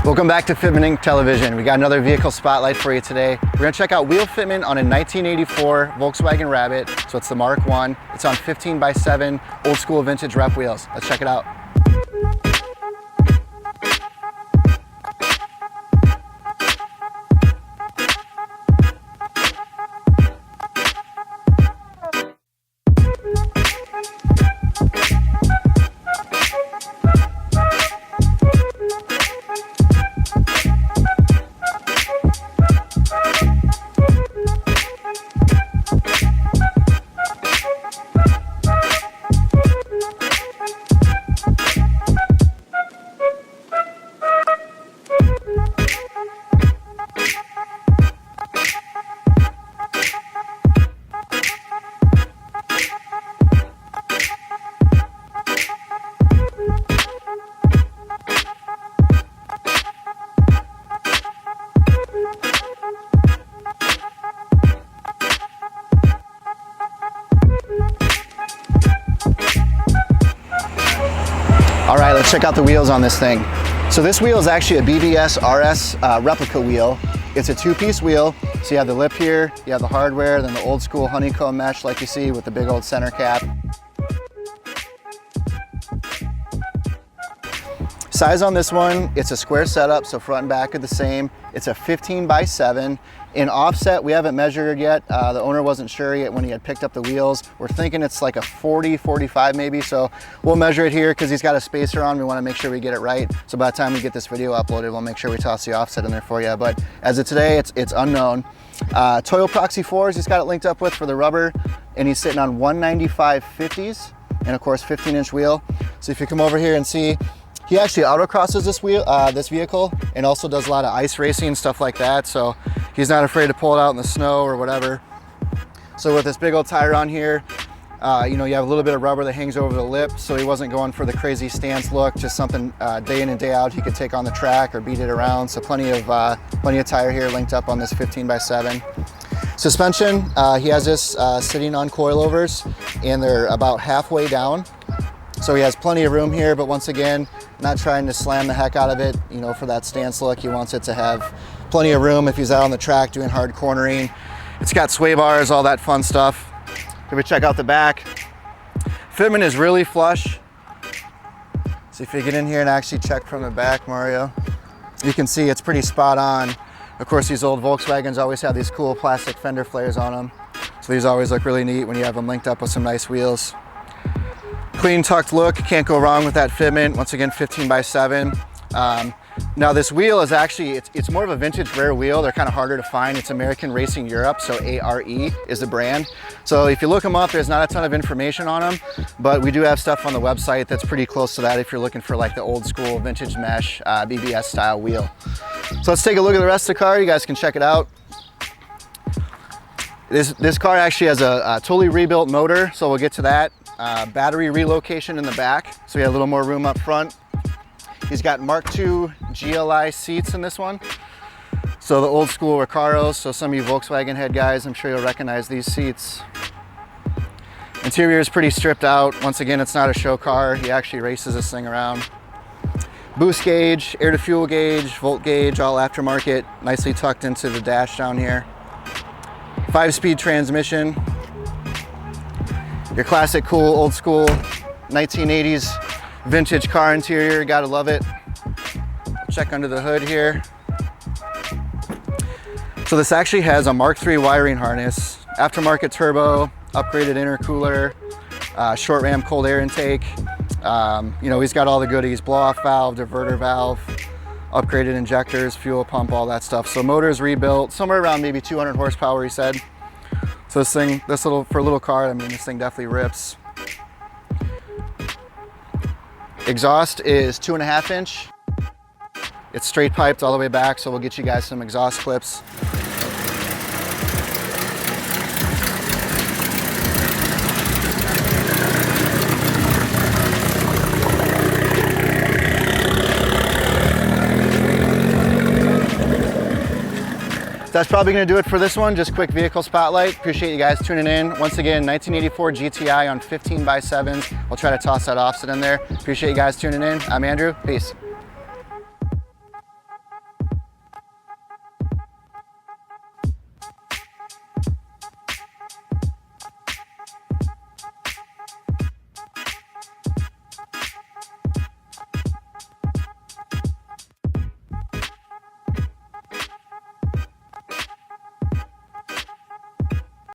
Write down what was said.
Welcome back to Fitment Television. We got another vehicle spotlight for you today. We're gonna check out wheel fitment on a 1984 Volkswagen Rabbit. So it's the Mark 1. It's on 15x7 old school vintage rep wheels. Let's check it out. All right, let's check out the wheels on this thing. So this wheel is actually a BBS RS replica wheel. It's a two-piece wheel. So you have the lip here, you have the hardware, then the old school honeycomb mesh like you see with the big old center cap. Size on this one, it's a square setup, so front and back are the same. It's a 15x7. In offset, we haven't measured yet. The owner wasn't sure yet when he had picked up the wheels. We're thinking it's like a 40, 45 maybe, so we'll measure it here because he's got a spacer on. We want to make sure we get it right. So by the time we get this video uploaded, we'll make sure we toss the offset in there for you. But as of today, it's unknown. Toyo Proxy 4s, he's got it linked up with for the rubber, and he's sitting on 195/50s, and of course 15-inch wheel. So if you come over here and see, he actually autocrosses this vehicle, and also does a lot of ice racing and stuff like that. So he's not afraid to pull it out in the snow or whatever. So with this big old tire on here, you know, you have a little bit of rubber that hangs over the lip. So he wasn't going for the crazy stance look, just something day in and day out he could take on the track or beat it around. So plenty of tire here linked up on this 15x7. Suspension, he has this sitting on coilovers, and they're about halfway down. So he has plenty of room here, but once again, not trying to slam the heck out of it, you know, for that stance look. He wants it to have plenty of room if he's out on the track doing hard cornering. It's got sway bars, all that fun stuff. If we check out the back, fitment is really flush. So if you get in here and actually check from the back, Mario, you can see it's pretty spot on. Of course, these old Volkswagens always have these cool plastic fender flares on them. So these always look really neat when you have them linked up with some nice wheels. Clean tucked look, can't go wrong with that fitment. Once again, 15x7. Now this wheel is actually, it's more of a vintage rare wheel. They're kind of harder to find. It's American Racing Europe, so ARE is the brand. So if you look them up, there's not a ton of information on them, but we do have stuff on the website that's pretty close to that if you're looking for like the old school vintage mesh BBS style wheel. So let's take a look at the rest of the car. You guys can check it out. This car actually has a totally rebuilt motor, so we'll get to that. Battery relocation in the back, so we have a little more room up front. He's got Mark II GLI seats in this one. So the old school Recaros, so some of you Volkswagen head guys, I'm sure you'll recognize these seats. Interior is pretty stripped out. Once again, it's not a show car. He actually races this thing around. Boost gauge, air to fuel gauge, volt gauge, all aftermarket, nicely tucked into the dash down here. 5-speed transmission. Your classic cool, old school 1980s vintage car interior, gotta love it. Check under the hood here. So this actually has a Mark III wiring harness, aftermarket turbo, upgraded intercooler, short ram cold air intake. You know, he's got all the goodies, blow off valve, diverter valve, upgraded injectors, fuel pump, all that stuff. So motor is rebuilt, somewhere around maybe 200 horsepower, he said. So this thing, for a little car, I mean, this thing definitely rips. Exhaust is 2.5 inch. It's straight piped all the way back, so we'll get you guys some exhaust clips. That's probably gonna do it for this one. Just quick vehicle spotlight. Appreciate you guys tuning in. Once again, 1984 GTI on 15x7s. We'll try to toss that offset in there. Appreciate you guys tuning in. I'm Andrew, peace.